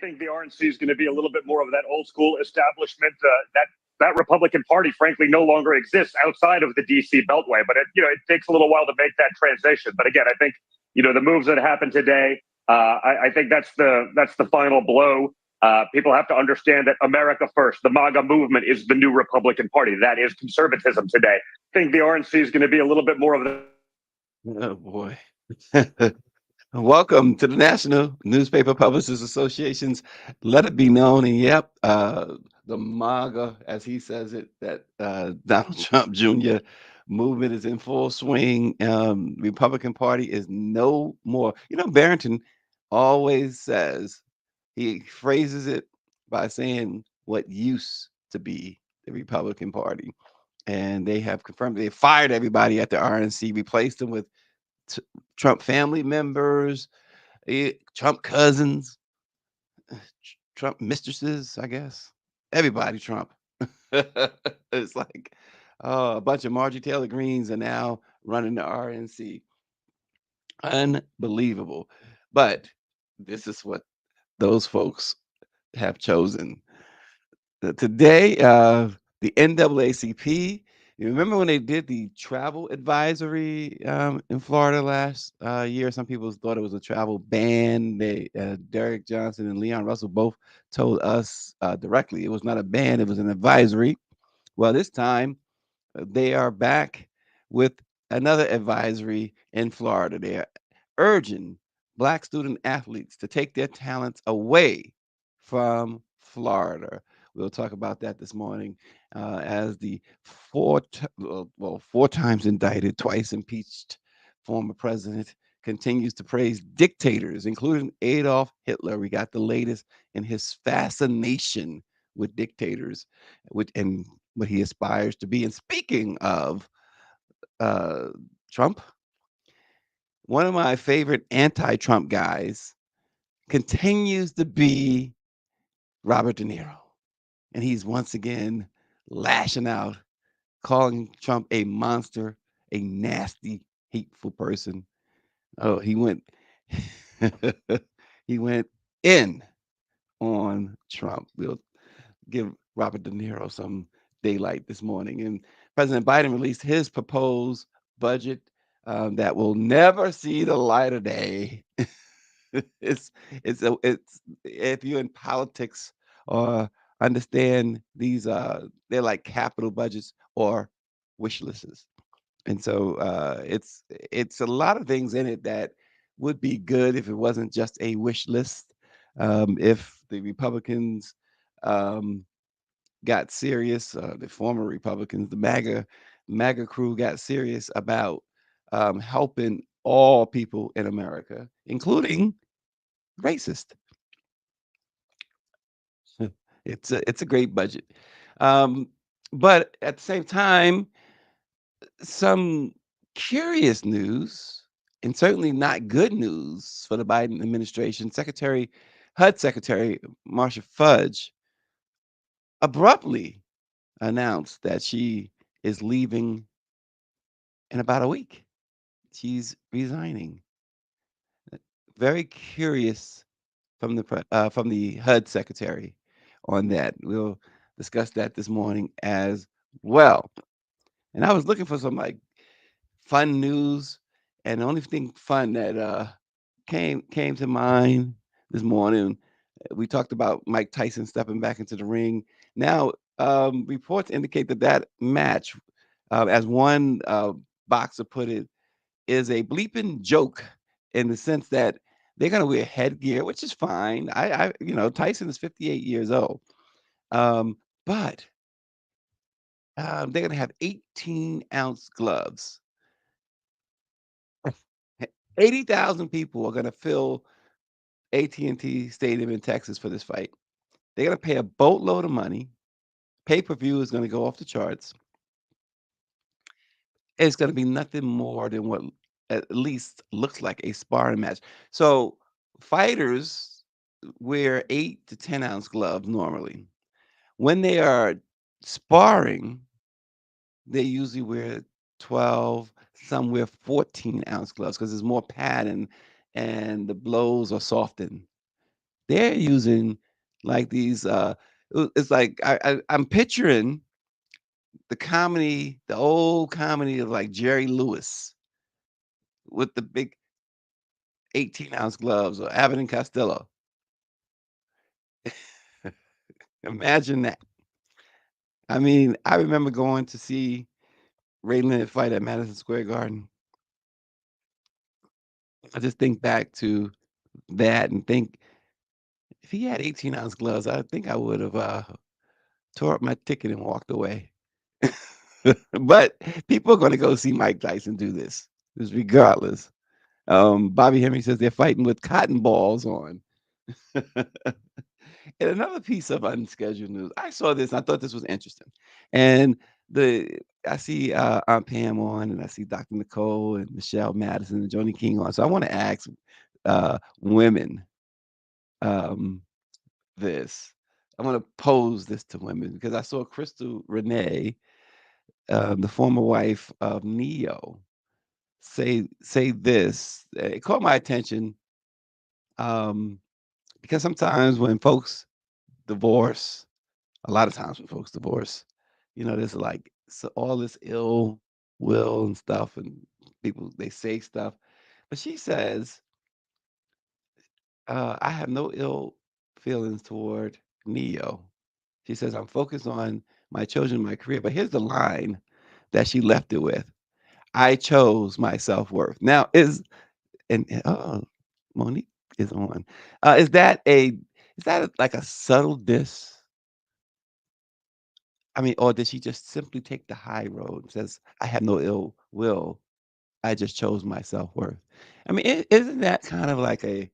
think the RNC is going to be a little bit more of that old school establishment. That Republican Party, frankly, no longer exists outside of the DC Beltway. But it takes a little while to make that transition. But again, I think the moves that happened today. I think that's the final blow. People have to understand that America first, the MAGA movement, is the new Republican Party. That is conservatism today. I think the RNC is going to be a little bit more of the. Oh boy. Welcome to the National Newspaper Publishers Association's Let It Be Known. And yep, the MAGA, as he says it, that Donald Trump Jr. movement is in full swing. Republican Party is no more. Barrington always says, he phrases it by saying what used to be the Republican Party. And they have confirmed they fired everybody at the RNC, replaced them with Trump family members, Trump cousins, Trump mistresses, I guess. Everybody Trump. It's like a bunch of Marjorie Taylor Greens are now running the RNC. Unbelievable. But this is what those folks have chosen. Today, the NAACP, you remember when they did the travel advisory in Florida last year? Some people thought it was a travel ban. Derek Johnson and Leon Russell both told us directly it was not a ban, it was an advisory. Well, this time they are back with another advisory in Florida. They are urging Black student athletes to take their talents away from Florida. We'll talk about that this morning as the four times indicted, twice impeached former president continues to praise dictators, including Adolph Hitler. We got the latest in his fascination with dictators and what he aspires to be. And speaking of Trump, one of my favorite anti-Trump guys continues to be Robert De Niro. And he's once again lashing out, calling Trump a monster, a nasty, hateful person. Oh, he went he went in on Trump. We'll give Robert De Niro some daylight this morning. And President Biden released his proposed budget that will never see the light of day. it's if you're in politics or understand these, they're like capital budgets or wish lists. And so it's a lot of things in it that would be good if it wasn't just a wish list. If the Republicans got serious, the former Republicans, the MAGA crew got serious about helping all people in America, including racist. It's a great budget. But at the same time, some curious news, and certainly not good news for the Biden administration. HUD Secretary Marsha Fudge abruptly announced that she is leaving in about a week. She's resigning. Very curious from the HUD secretary on that. We'll discuss that this morning as well. And I was looking for some like fun news, and the only thing fun that came to mind this morning, we talked about Mike Tyson stepping back into the ring. Now, reports indicate that match, as one boxer put it, is a bleeping joke in the sense that they're going to wear headgear, which is fine. Tyson is 58 years old, but they're going to have 18-ounce gloves. 80,000 people are going to fill AT&T Stadium in Texas for this fight. They're going to pay a boatload of money. Pay-per-view is going to go off the charts. It's going to be nothing more than what at least looks like a sparring match. So fighters wear 8 to 10 ounce gloves normally. When they are sparring, they usually wear 12, some wear 14-ounce gloves because there's more padding and the blows are softened. They're using like these it's like I'm picturing the old comedy of like Jerry Lewis with the big 18-ounce gloves or Abbott and Costello. Imagine that. I mean, I remember going to see Ray Leonard fight at Madison Square Garden. I just think back to that and think if he had 18-ounce gloves, I think I would have tore up my ticket and walked away. But people are going to go see Mike Tyson do this, just regardless. Bobby Henry says they're fighting with cotton balls on. And another piece of unscheduled news. I saw this. I thought this was interesting. And the I see Aunt Pam on, and I see Dr. Nicole and Michelle Madison and Joni King on. So I want to ask women um, this. I want to pose this to women because I saw Crystal Renee, the former wife of Neo, say this. It caught my attention um, because sometimes when folks divorce, a lot of times when folks divorce, there's like all this ill will and stuff, and people they say stuff. But she says, I have no ill feelings toward Neo. She says, I'm focused on my children, my career. But here's the line that she left it with. I chose my self-worth. Now oh, Monique is on. Like a subtle diss? I mean, or did she just simply take the high road and says, I have no ill will. I just chose my self-worth. I mean, isn't that kind of like a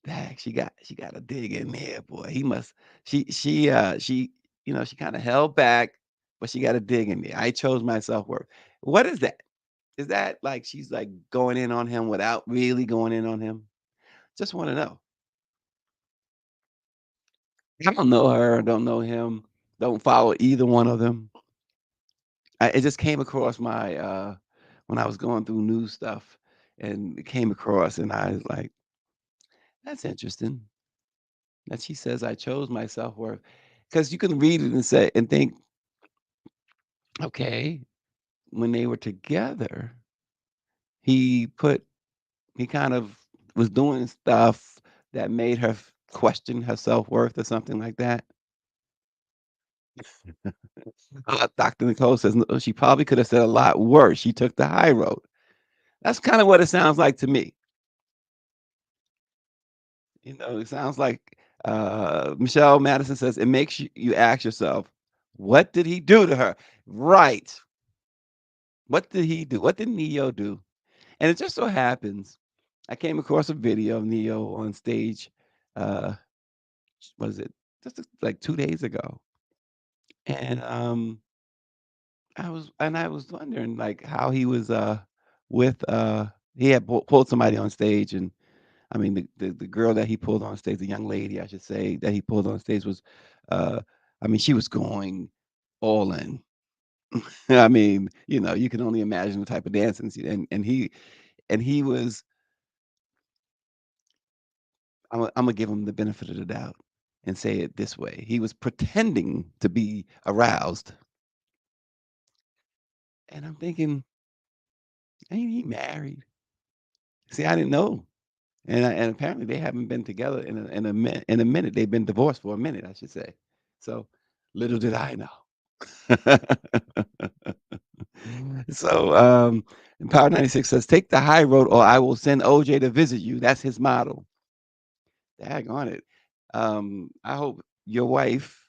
dang, she got a dig in there, boy. He must she kind of held back, but she got a dig in there. I chose my self-worth. What is that? Is that like she's like going in on him without really going in on him? Just want to know. I don't know her, don't know him, don't follow either one of them. It just came across my when I was going through news stuff, and it came across, and I was like, "That's interesting." That she says, "I chose my self worth," because you can read it and say and think, okay, when they were together, he put he kind of was doing stuff that made her question her self worth or something like that. Dr. Nicole says no, she probably could have said a lot worse. She took the high road. That's kind of what it sounds like to me. It sounds like Michelle Madison says it makes you ask yourself, what did he do to her? Right. What did he do? What did Neo do? And it just so happens I came across a video of Neo on stage. Uh, what is it? Just like 2 days ago, and I was wondering like how he was with he had pulled somebody on stage, and I mean, the girl that he pulled on stage, the young lady, I should say, that he pulled on stage was, uh, I mean, she was going all in. I mean, you can only imagine the type of dancing, and he was. I'm gonna give him the benefit of the doubt and say it this way: he was pretending to be aroused, and I'm thinking, ain't he married? See, I didn't know, and apparently they haven't been together in a minute. They've been divorced for a minute, I should say. So little did I know. So, Power 96 says, "Take the high road, or I will send OJ to visit you." That's his motto. Dag on it. I hope your wife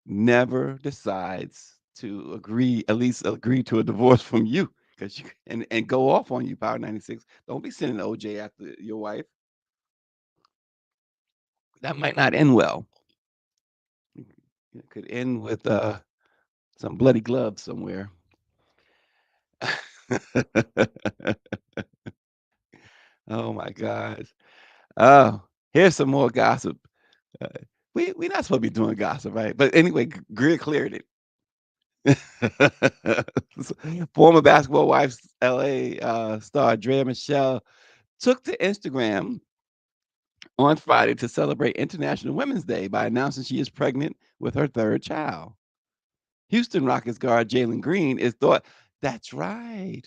never decides to at least agree to a divorce from you, because and go off on you, Power 96. Don't be sending OJ after your wife. That might not end well. It could end with some bloody gloves somewhere. Oh my gosh. Oh, here's some more gossip. Uh, we're not supposed to be doing gossip, right? But anyway, Greer cleared it. Former basketball wife, LA star Drea Michelle, took to Instagram on Friday to celebrate International Women's Day by announcing she is pregnant with her third child. Houston Rockets guard Jalen Green is thought, that's right.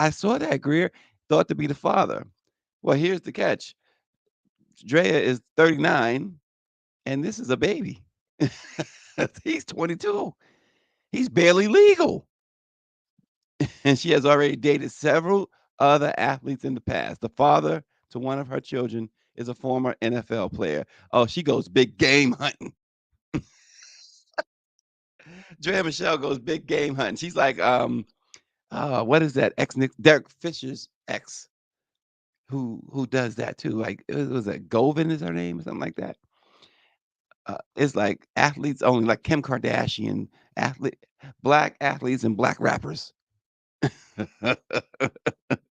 I saw that Greer thought to be the father. Well, here's the catch. Drea is 39 and this is a baby. He's 22. He's barely legal. And she has already dated several other athletes in the past. The father to one of her children is a former NFL player. Oh, she goes big game hunting. Drea Michelle goes big game hunting. She's like, what is that? Ex Nick Derek Fisher's ex, who does that too. Like, was that Govin is her name or something like that? It's like athletes only, like Kim Kardashian, athlete, black athletes and black rappers.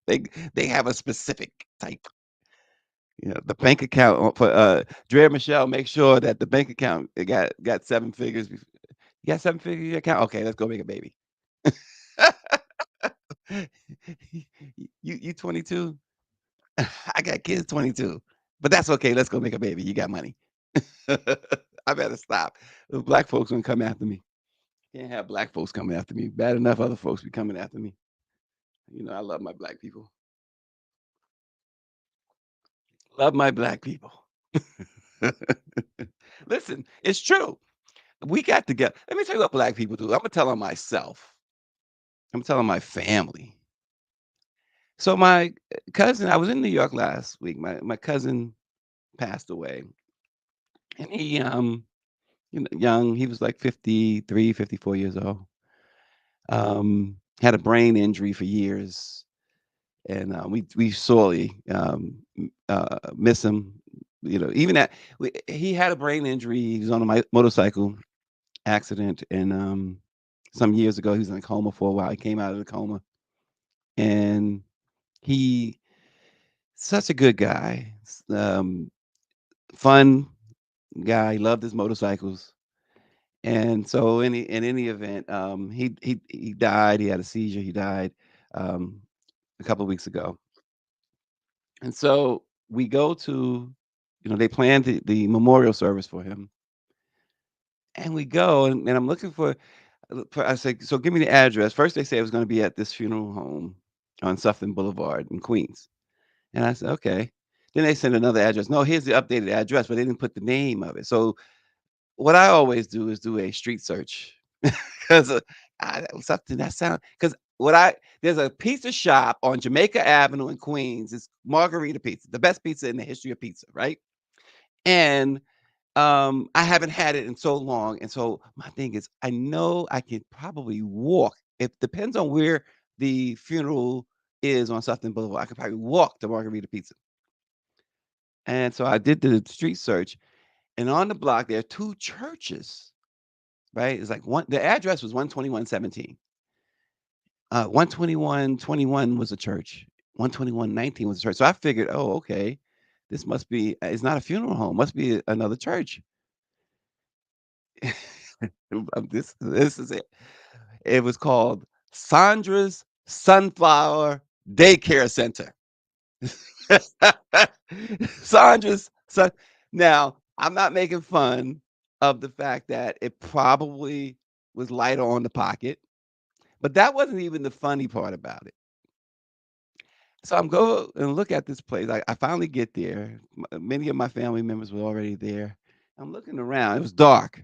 they they have a specific type. You know, the bank account for Drea Michelle. Make sure that the bank account it got 7 figures. You got 7 figures in your account. Okay, let's go make a baby. You 22? I got kids 22, but that's okay. Let's go make a baby. You got money. I better stop. Those black folks gonna come after me. Can't have black folks coming after me. Bad enough other folks be coming after me. You know, I love my black people. Love my black people. Listen, it's true. We got to get. Let me tell you what black people do. I'm gonna tell on myself. I'm telling my family. So my cousin, I was in New York last week. My cousin passed away, and he young. He was like 53, 54 years old. Had a brain injury for years, and we sorely miss him. You know, even that he had a brain injury. He was on a motorcycle accident, and some years ago he was in a coma for a while. He came out of the coma, and he such a good guy, fun guy. He loved his motorcycles, and so in any event, he died. He had a seizure. He died um, a couple of weeks ago. And so we go to, they planned the memorial service for him. And we go, and I'm looking I said, so give me the address. First, they said it was going to be at this funeral home on Sutton Boulevard in Queens. And I said, okay. Then they sent another address. No, here's the updated address, but they didn't put the name of it. So what I always do is do a street search because something that sound because there's a pizza shop on Jamaica Avenue in Queens. It's Margarita Pizza, the best pizza in the history of pizza, right? And I haven't had it in so long, and so my thing is, I know I can probably walk. It depends on where the funeral is on Sutton Boulevard. I could probably walk to Margarita Pizza. And so I did the street search, and on the block there are two churches. Right? It's like the address was 12117. 12121 was a church. 12119 was a church. So I figured, oh, okay. This must be it's not a funeral home, must be another church. This is it. It was called Sandra's Sunflower Daycare Center. Sandra's Sun. Now, I'm not making fun of the fact that it probably was lighter on the pocket. But that wasn't even the funny part about it. So I'm go and look at this place. I finally get there. Many of my family members were already there. I'm looking around. It was dark.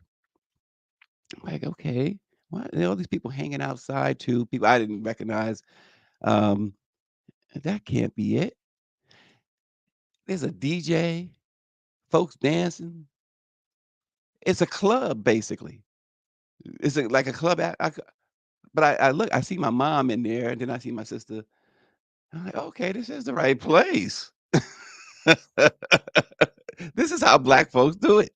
I'm like, okay, what? All these people hanging outside too. People I didn't recognize. Um, that can't be it. There's a DJ, folks dancing. It's a club basically. It's like a club. But I look. I see my mom in there, and then I see my sister. I'm like, okay, this is the right place. This is how black folks do it.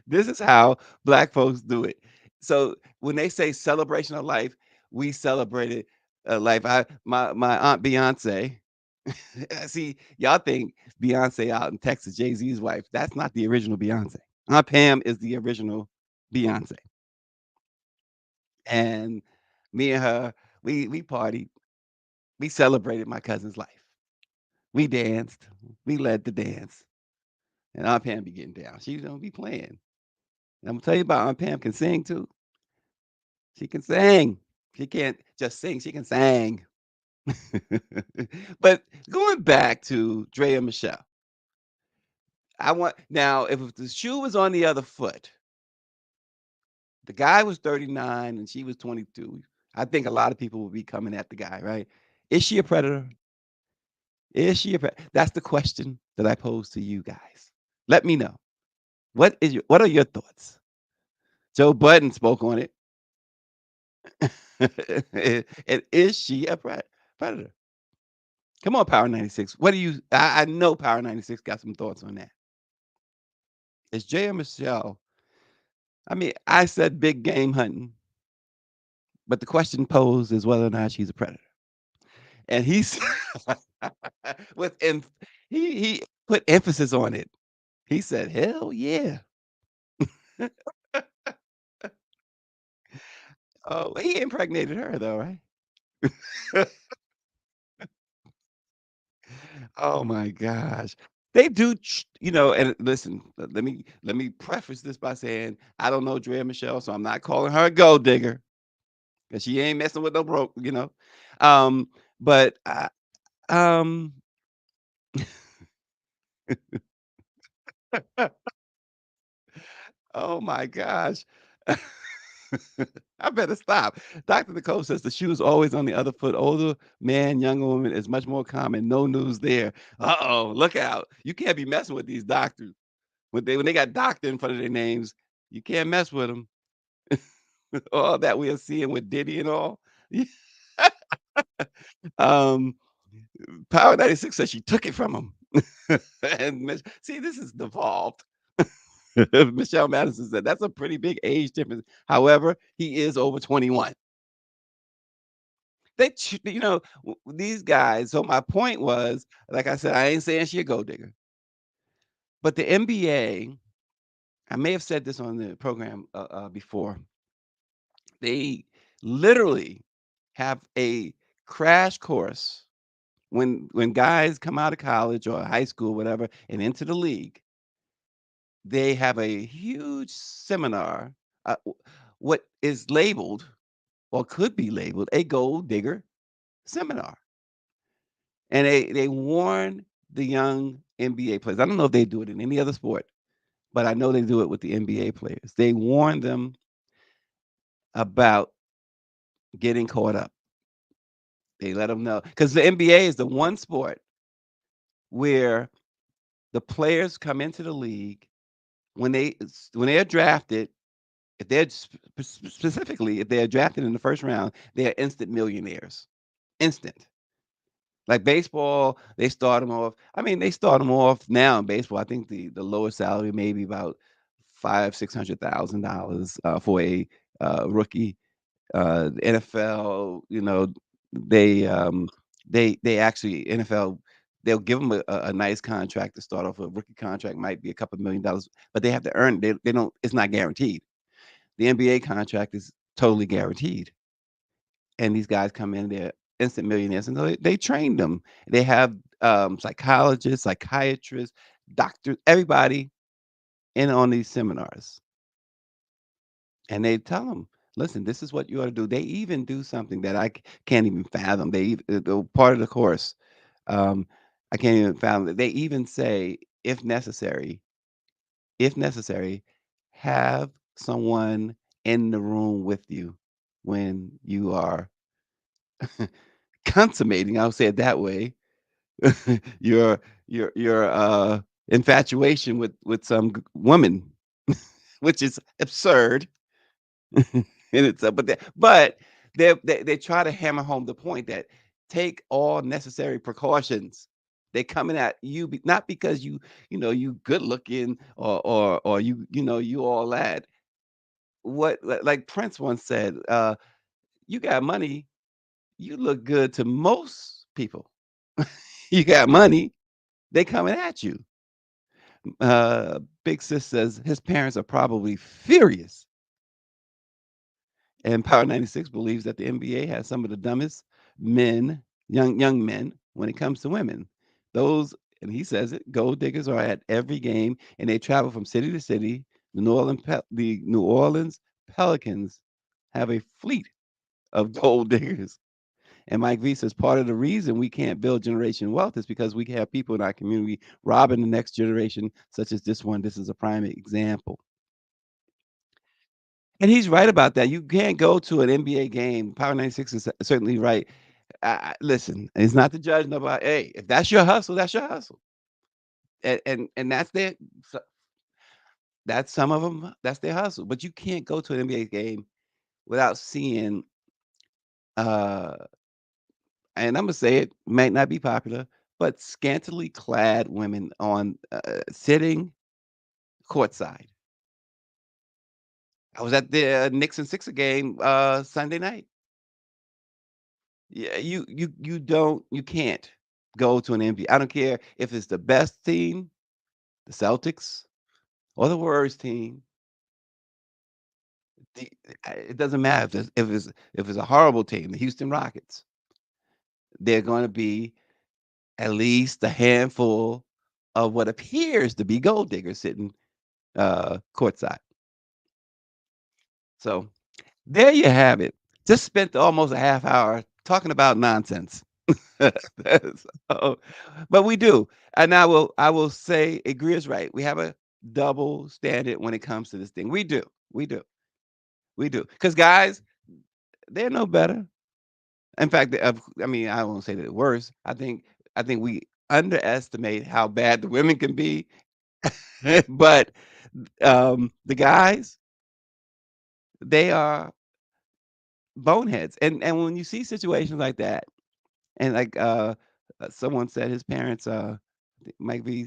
This is how black folks do it. So when they say celebration of life, we celebrated life. My aunt Beyonce. See, y'all think Beyonce out in Texas, Jay-Z's wife. That's not the original Beyonce. Aunt Pam is the original Beyonce. And me and her, we partied. We celebrated my cousin's life. We danced. We led the dance. And Aunt Pam be getting down. She don't be playing. And I'm gonna tell you about Aunt Pam can sing too. She can sing. She can't just sing. She can sing. But going back to Dre and Michelle, I want now if the shoe was on the other foot, the guy was 39 and she was 22. I think a lot of people would be coming at the guy, right? Is she a predator? Is she a predator? That's the question that I pose to you guys. Let me know. What are your thoughts? Joe Budden spoke on it. And is she a predator? Come on, Power 96. What do you I know Power 96 got some thoughts on that. Is Jay or Michelle? I mean, I said big game hunting, but the question posed is whether or not she's a predator. And he's with he put emphasis on it. He said, "Hell yeah." Oh, he impregnated her though, right? Oh my gosh. They do, and listen, let me preface this by saying I don't know Drea Michelle, so I'm not calling her a gold digger because she ain't messing with no broke. Um, but um, oh my gosh. I better stop. Dr. Nicole says the shoe is always on the other foot. Older man, younger woman is much more common. No news there. Uh-oh, look out. You can't be messing with these doctors. When they got doctor in front of their names, you can't mess with them. All that we are seeing with Diddy and all. um, Power 96 says she took it from him. See, this is devolved. Michelle Madison said that's a pretty big age difference. However, he is over 21. These guys. So my point was, like I said, I ain't saying she a gold digger, but the NBA. I may have said this on the program before. They literally have a crash course when guys come out of college or high school, whatever, and into the league. They have a huge seminar, what is labeled or could be labeled a gold digger seminar, and they warn the young NBA players. I don't know if they do it in any other sport, but I know they do it with the NBA players. They warn them about getting caught up. They let them know because the NBA is the one sport where the players come into the league when they are drafted. If they're specifically if they are drafted in the first round, they are instant millionaires. Instant. Like baseball, they start them off. I mean, they start them off now in baseball. I think the lowest salary maybe about $500,000-600,000 for a rookie. The NFL, they actually NFL they'll give them a nice contract to start off. A rookie contract might be a couple $1 million, but they have to earn. They don't. It's not guaranteed. The NBA contract is totally guaranteed, and these guys come in, they're instant millionaires, and they train them. They have psychologists, psychiatrists, doctors, everybody in on these seminars. And they tell them, listen, this is what you ought to do. They even do something that can't even fathom. Part of the course. Um, I can't even fathom it. They even say, if necessary, have someone in the room with you when you are consummating. I'll say it that way. your your infatuation with some woman, which is absurd. And it's but they try to hammer home the point that take all necessary precautions. They coming at you not because you good looking or you all that. Like Prince once said, you got money, you look good to most people. You got money, they coming at you. Big Sis says his parents are probably furious. And Power 96 believes that the NBA has some of the dumbest men, young men, when it comes to women. Those, and he says it, gold diggers are at every game, and they travel from city to city. The New Orleans Pelicans have a fleet of gold diggers. And Mike V says part of the reason we can't build generation wealth is because we have people in our community robbing the next generation, such as this one. This is a prime example. And he's right about that. You can't go to an NBA game. Power 96 is certainly right. Listen, it's not to judge nobody. Hey, if that's your hustle, that's your hustle. And that's some of them. That's their hustle. But you can't go to an NBA game without seeing. Uh, and I'm gonna say it might not be popular, but scantily clad women on sitting courtside. I was at the Knicks and Sixer game Sunday night. Yeah, you can't go to an NBA. I don't care if it's the best team, the Celtics, or the worst team. The, it doesn't matter if it's a horrible team, the Houston Rockets. They're going to be at least a handful of what appears to be gold diggers sitting courtside. So there you have it. Just spent almost a half hour talking about nonsense. So, but we do, and I will say, agree is right. We have a double standard when it comes to this thing. We do, we do. Because guys, they're no better. In fact, I mean, I won't say that they're worse. I think we underestimate how bad the women can be, but the guys, they are boneheads. And when you see situations like that, and like someone said, his parents, Mike V,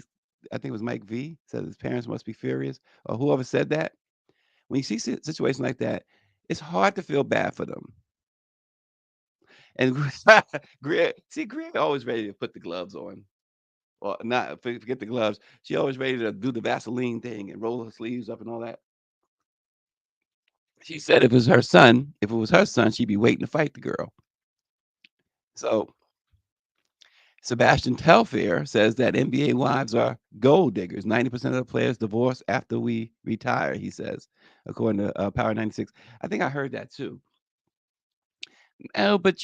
I think it was Mike V, said his parents must be furious, or whoever said that. When you see situations like that, it's hard to feel bad for them. And Greg always ready to put the gloves on, or not forget the gloves. She always ready to do the Vaseline thing and roll her sleeves up and all that. She said if it was her son, she'd be waiting to fight the girl. So Sebastian Telfair says that NBA wives are gold diggers. 90% of the players divorce after we retire, he says, according to Power 96. I think I heard that too. Oh, but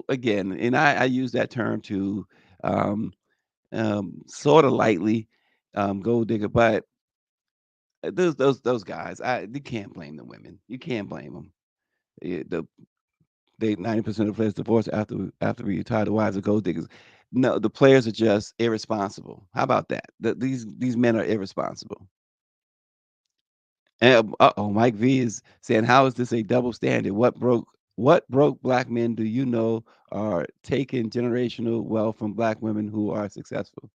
again, and I use that term to um, sort of lightly, gold digger, but those guys, you can't blame the women. You can't blame them. They 90% of the players divorce after we retire. The wives are gold diggers. No, the players are just irresponsible. How about that? These men are irresponsible. And Mike V is saying, how is this a double standard? What broke black men do you know are taking generational wealth from black women who are successful?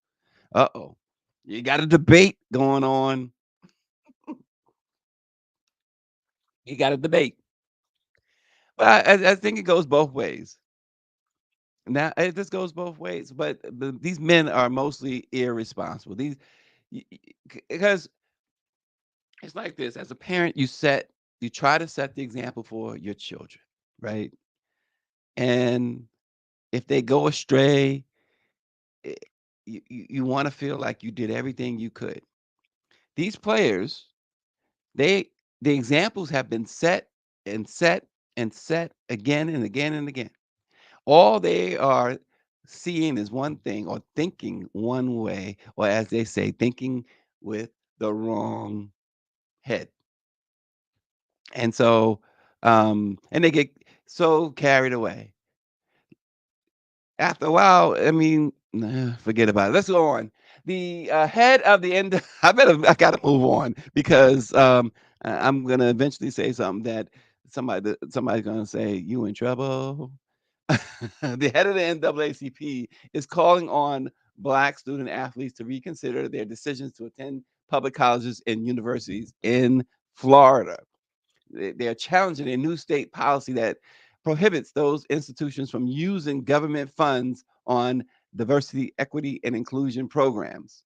Uh-oh. You got a debate going on. You got a debate. But I think it goes both ways. Now this goes both ways, but these men are mostly irresponsible. Because it's like this: as a parent, you try to set the example for your children, right? And if they go astray, eh, you want to feel like you did everything you could. These players, they the examples have been set and set and set again and again and again. All they are seeing is one thing or thinking one way, or as they say, thinking with the wrong head. And so, and they get so carried away. After a while, I mean, nah, forget about it. Let's go on. The head of the end, I gotta move on because I'm gonna eventually say something that somebody's gonna say, you in trouble. The head of the NAACP is calling on Black student athletes to reconsider their decisions to attend public colleges and universities in Florida. They are challenging a new state policy that prohibits those institutions from using government funds on diversity, equity, and inclusion programs.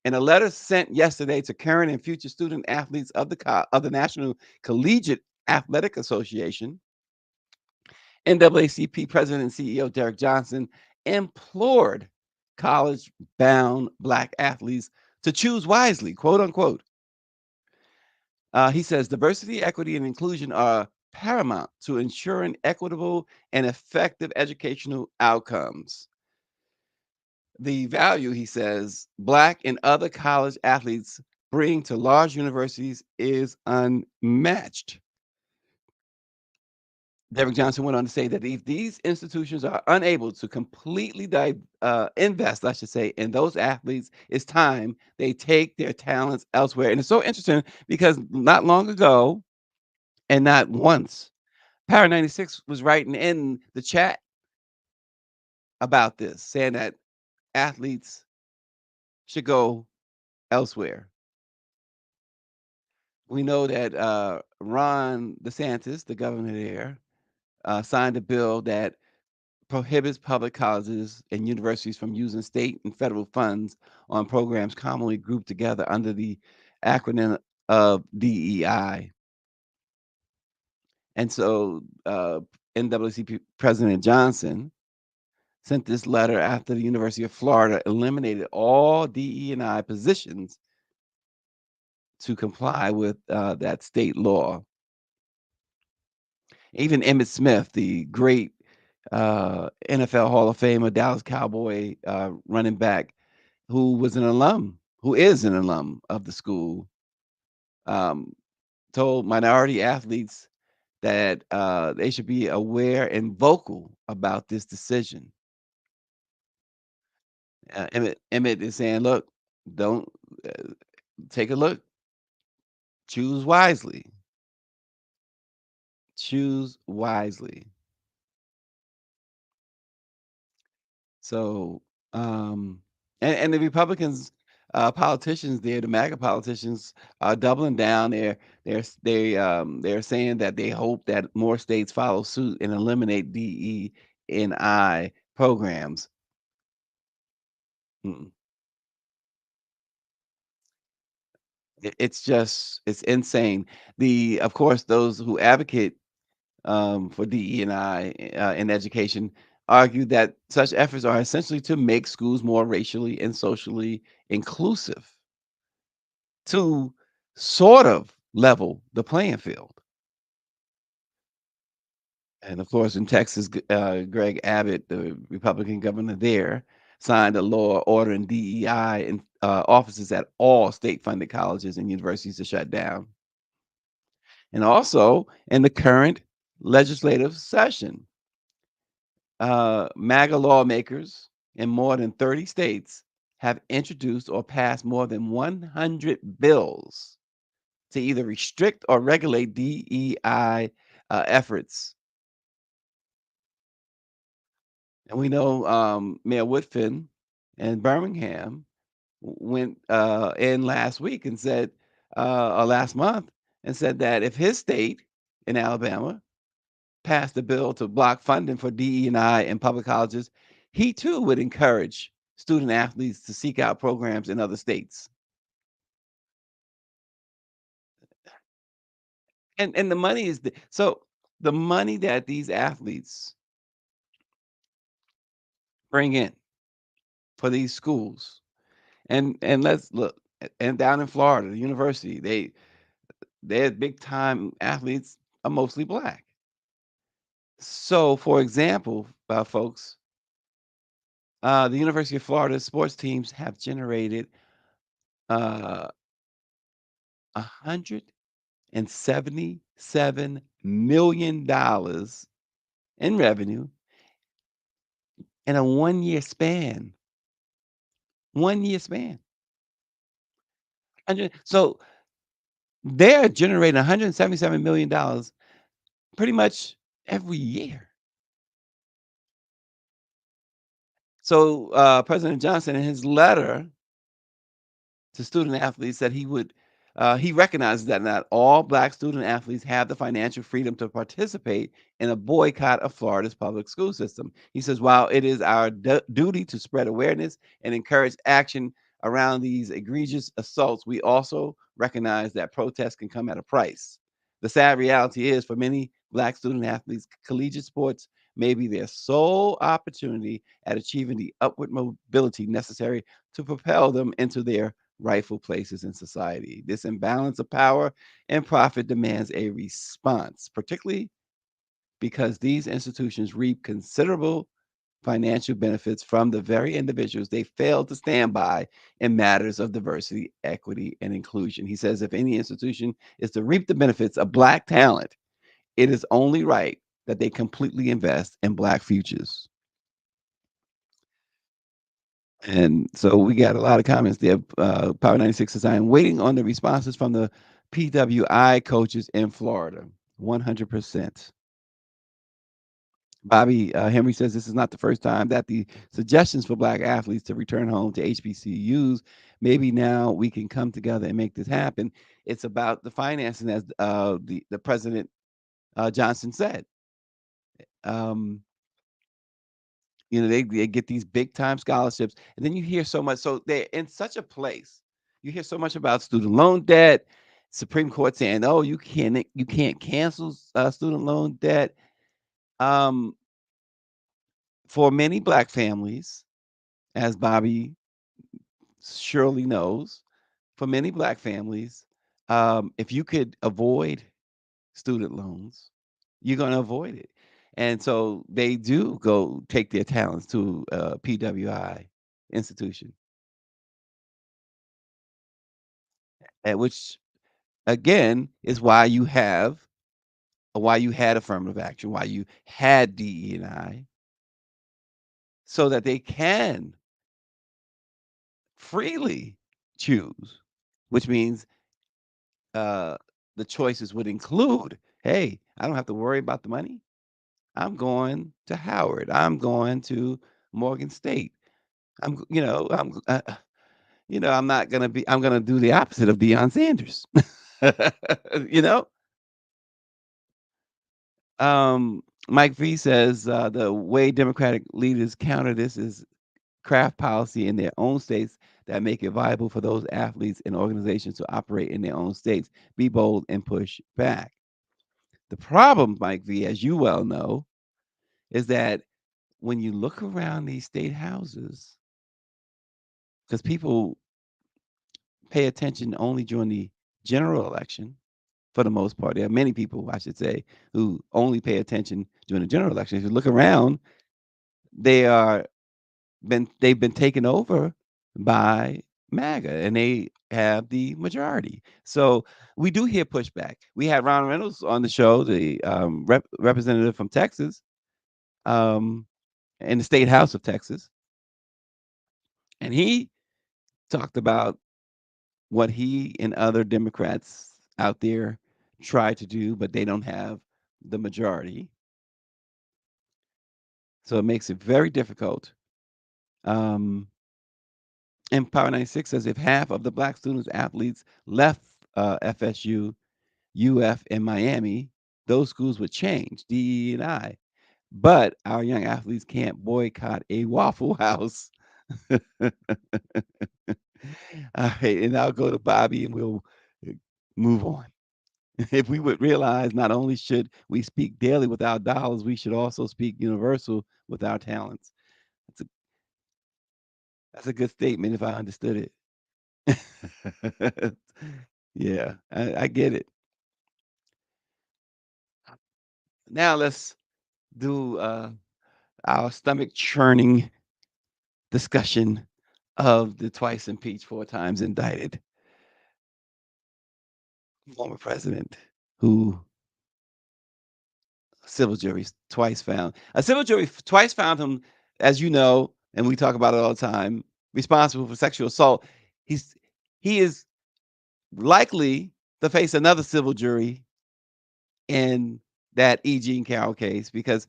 In a letter sent yesterday to current and future student athletes of the National Collegiate Athletic Association, NAACP President and CEO Derek Johnson implored college bound Black athletes to choose wisely, quote unquote. He says diversity, equity, and inclusion are paramount to ensuring equitable and effective educational outcomes. The value, he says, Black and other college athletes bring to large universities is unmatched. Derek Johnson went on to say that if these institutions are unable to completely invest, I should say, in those athletes, it's time they take their talents elsewhere. And it's so interesting because not long ago, and not once, Power 96 was writing in the chat about this, saying that athletes should go elsewhere. We know that Ron DeSantis, the governor there, signed a bill that prohibits public colleges and universities from using state and federal funds on programs commonly grouped together under the acronym of DEI. And so NAACP President Johnson sent this letter after the University of Florida eliminated all DE&I positions to comply with that state law. Even Emmitt Smith, the great NFL Hall of Famer, Dallas Cowboy running back, who is an alum of the school, um, told minority athletes that they should be aware and vocal about this decision. Emmett is saying, look, don't take a look, choose wisely, choose wisely. So, and the Republicans, politicians there, the MAGA politicians, are doubling down. They're saying that they hope that more states follow suit and eliminate DE and I programs. Mm. It's insane. Of course, those who advocate for DE&I in education argue that such efforts are essentially to make schools more racially and socially inclusive to sort of level the playing field. And of course, in Texas, Greg Abbott, the Republican governor there, signed a law ordering DEI in offices at all state-funded colleges and universities to shut down. And also, in the current legislative session, MAGA lawmakers in more than 30 states have introduced or passed more than 100 bills to either restrict or regulate DEI efforts. And we know Mayor Woodfin in Birmingham went in last week and said, or last month, and said that if his state in Alabama passed a bill to block funding for DE&I in public colleges, he too would encourage student athletes to seek out programs in other states. And the money is so the money that these athletes bring in for these schools, and let's look, and down in Florida, the university, they're big time athletes are mostly Black. So, for example, folks, the University of Florida sports teams have generated uh, $177 million in revenue in a 1 year span. 1 year span. So they're generating $177 million pretty much every year. So President Johnson, in his letter to student athletes, said he recognizes that not all black student athletes have the financial freedom to participate in a boycott of Florida's public school system. He says, while it is our duty to spread awareness and encourage action around these egregious assaults, we also recognize that protests can come at a price. The sad reality is, for many black student athletes, collegiate sports may be their sole opportunity at achieving the upward mobility necessary to propel them into their rightful places in society. This imbalance of power and profit demands a response, particularly because these institutions reap considerable financial benefits from the very individuals they fail to stand by in matters of diversity, equity, and inclusion. He says if any institution is to reap the benefits of black talent, it is only right that they completely invest in black futures. And so we got a lot of comments there. Power 96 says, I am waiting on the responses from the PWI coaches in Florida. 100%. Bobby Henry says this is not the first time that the suggestions for black athletes to return home to HBCUs. Maybe now we can come together and make this happen. It's about the financing, as the President Johnson said. Um, they get these big time scholarships, and then you hear so much. So they're in such a place. You hear so much about student loan debt. Supreme Court saying, "Oh, you can't cancel student loan debt." Um, for many black families, as Bobby surely knows, for many black families, if you could avoid student loans, you're going to avoid it. And so they do go take their talents to PWI institution, at which again is why you had affirmative action, why you had DE&I, so that they can freely choose, which means uh, the choices would include, hey, I don't have to worry about the money. I'm going to Howard. I'm going to Morgan State. I'm not gonna be. I'm gonna do the opposite of Deion Sanders. you know. Mike V says the way Democratic leaders counter this is craft policy in their own states that make it viable for those athletes and organizations to operate in their own states. Be bold and push back. The problem, Mike V, as you well know, is that when you look around these state houses, because people pay attention only during the general election, for the most part. There are many people, I should say, who only pay attention during the general election. If you look around, they are they've been taken over by MAGA, and they have the majority. So we do hear pushback. We had Ron Reynolds on the show, the representative from Texas, um, in the state house of Texas, and he talked about what he and other Democrats out there try to do, but they don't have the majority. So it makes it very difficult. Um, and Power 96 says if half of the black students athletes left FSU, UF, and Miami, those schools would change, DE and I. But our young athletes can't boycott a Waffle House. All right, and I'll go to Bobby and we'll move on. If we would realize not only should we speak daily with our dollars, we should also speak universal with our talents. That's a that's a good statement if I understood it. Yeah, I get it. Now let's do our stomach churning discussion of the twice impeached, four times indicted former president who civil jury twice found. A civil jury twice found him, as you know, and we talk about it all the time, responsible for sexual assault. He's he is likely to face another civil jury in that E. Jean Carroll case because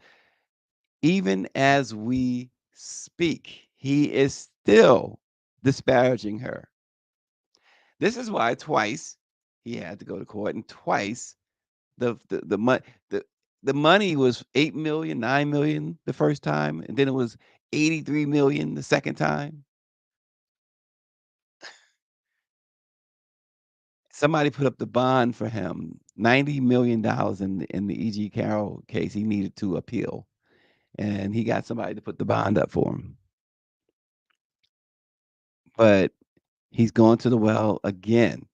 even as we speak, he is still disparaging her. This is why twice he had to go to court, and twice the the the money was 8 million, 9 million the first time, and then it was 83 million the second time. Somebody put up the bond for him, $90 million in the E.G. Carroll case he needed to appeal, and he got somebody to put the bond up for him. But he's going to the well again.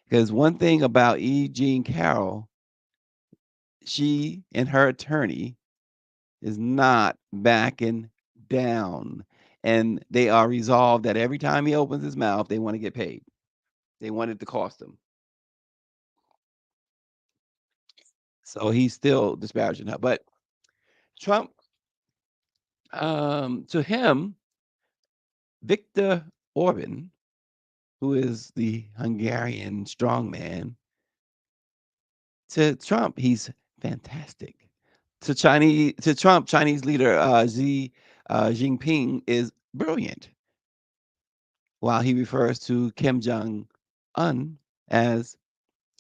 Because one thing about E. Jean Carroll, she and her attorney is not backing down. And they are resolved that every time he opens his mouth, they want to get paid. They want it to cost them. So he's still disparaging her. But Trump, to him, Viktor Orban, who is the Hungarian strongman, to Trump, he's fantastic. To Trump, Chinese leader Xi Jinping is brilliant, while he refers to Kim Jong Un as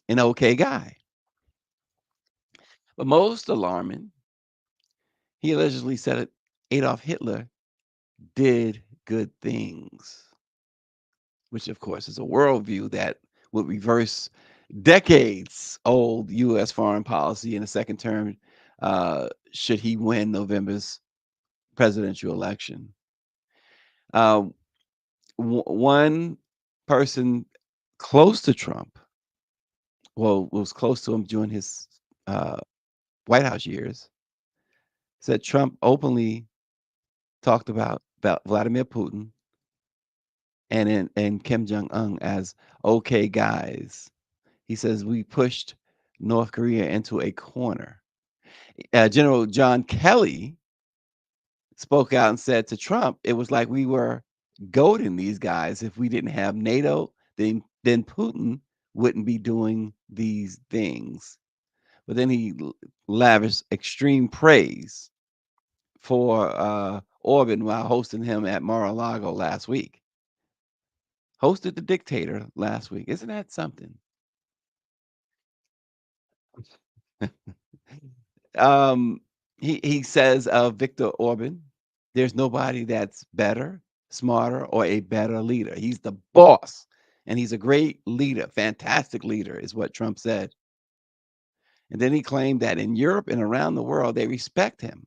an okay guy. But most alarming, he allegedly said that Adolf Hitler did good things, which of course is a worldview that would reverse decades old U.S. foreign policy in a second term should he win November's presidential election. Uh, one person close to Trump, well, was close to him during his uh, White House years, said Trump openly talked about Vladimir Putin and Kim Jong Un as okay guys. He says we pushed North Korea into a corner. General John Kelly spoke out and said to Trump, it was like we were goading these guys. If we didn't have NATO, then Putin wouldn't be doing these things. But then he lavished extreme praise for Orban while hosting him at Mar-a-Lago last week. Hosted the dictator last week. Isn't that something? um, he says of Viktor Orban, there's nobody that's better, smarter, or a better leader. He's the boss, and he's a great leader, fantastic leader, is what Trump said. And then he claimed that in Europe and around the world, they respect him.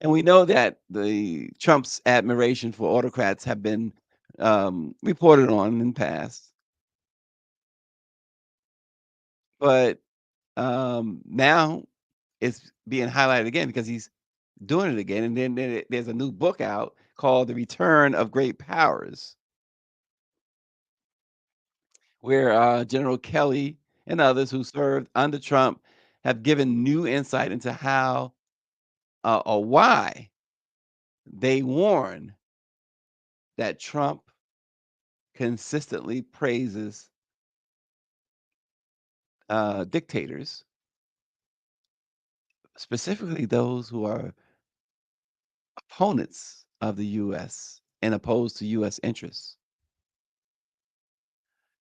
And we know that the Trump's admiration for autocrats have been reported on in the past, but now it's being highlighted again because he's doing it again. And then there's a new book out called The Return of Great Powers, where General Kelly and others who served under Trump have given new insight into how or why they warn that Trump consistently praises dictators, specifically those who are opponents of the U.S. and opposed to U.S. interests.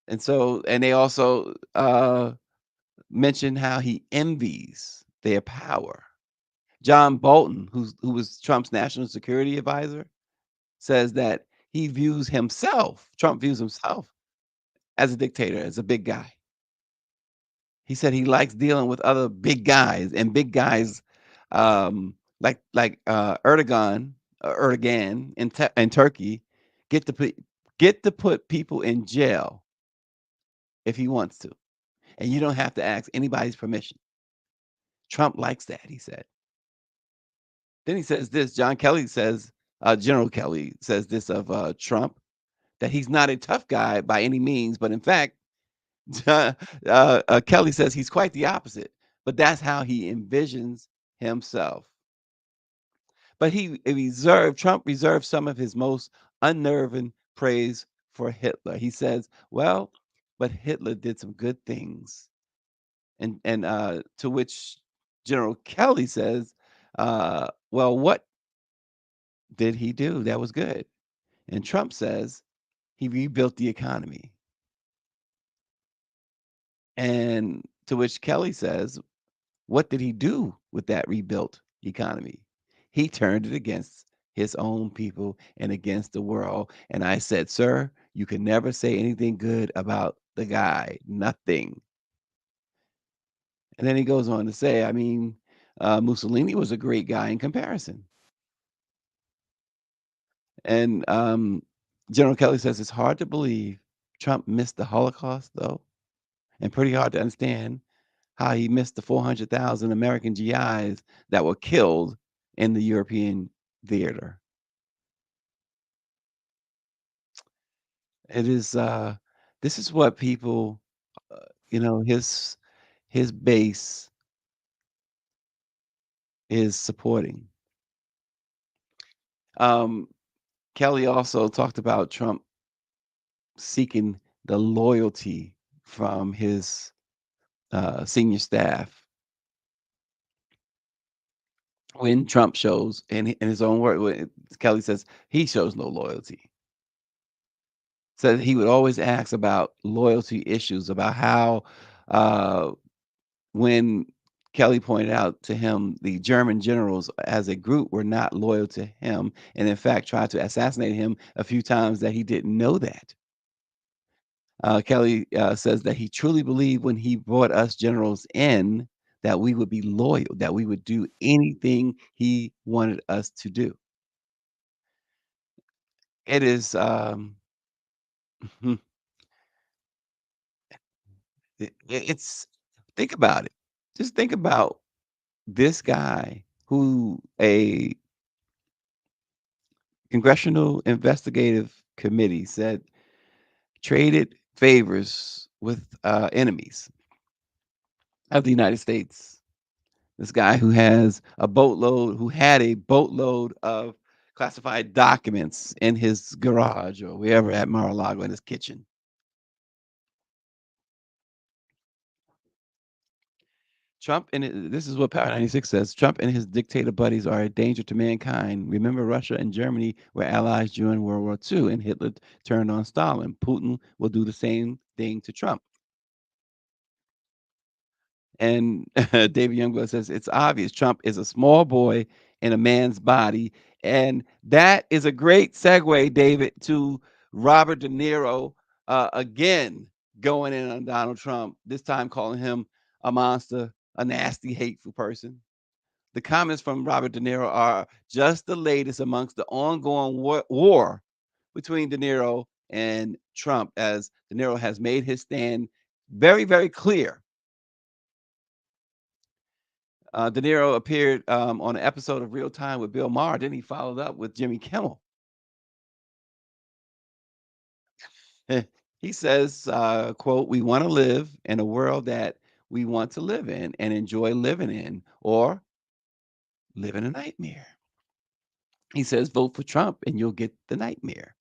And so, and they also mentioned how he envies their power. John Bolton, who was Trump's national security advisor, says that he views himself, Trump views himself as a dictator, as a big guy. He said he likes dealing with other big guys, and big guys like Erdogan in Turkey get to put people in jail if he wants to, and you don't have to ask anybody's permission. Trump likes that, he said. Then he says this. General Kelly says this of Trump, that he's not a tough guy by any means, but in fact, Kelly says he's quite the opposite. But that's how he envisions himself. But Trump reserved some of his most unnerving praise for Hitler. He says, "Well, but Hitler did some good things," and to which General Kelly says, Well, what did he do that was good? And Trump says he rebuilt the economy. And to which Kelly says, what did he do with that rebuilt economy? He turned it against his own people and against the world. And I said, sir, you can never say anything good about the guy. Nothing. And then he goes on to say, I mean, Mussolini was a great guy in comparison. And General Kelly says it's hard to believe Trump missed the Holocaust, though, and pretty hard to understand how he missed the 400,000 American GIs that were killed in the European theater. It is this is what people, his base is supporting. Kelly also talked about Trump seeking the loyalty from his senior staff. When Trump shows, in his own word, Kelly says he shows no loyalty. Said he would always ask about loyalty issues, about how when Kelly pointed out to him the German generals as a group were not loyal to him, and in fact tried to assassinate him a few times, that he didn't know that. Kelly says that he truly believed when he brought us generals in that we would be loyal, that we would do anything he wanted us to do. It is it's think about it. Just think about this guy who a congressional investigative committee said traded favors with enemies of the United States. This guy who had a boatload of classified documents in his garage or wherever at Mar-a-Lago, in his kitchen. This is what Power 96 says. Trump and his dictator buddies are a danger to mankind. Remember, Russia and Germany were allies during World War II, and Hitler turned on Stalin. Putin will do the same thing to Trump. And David Youngblood says, it's obvious Trump is a small boy in a man's body. And that is a great segue, David, to Robert De Niro again going in on Donald Trump, this time calling him a monster, a nasty, hateful person. The comments from Robert De Niro are just the latest amongst the ongoing war between De Niro and Trump, as De Niro has made his stand very, very clear. De Niro appeared on an episode of Real Time with Bill Maher. Then he followed up with Jimmy Kimmel. He says, quote, we want to live in a world that we want to live in and enjoy living in, or live in a nightmare. He says, vote for Trump and you'll get the nightmare.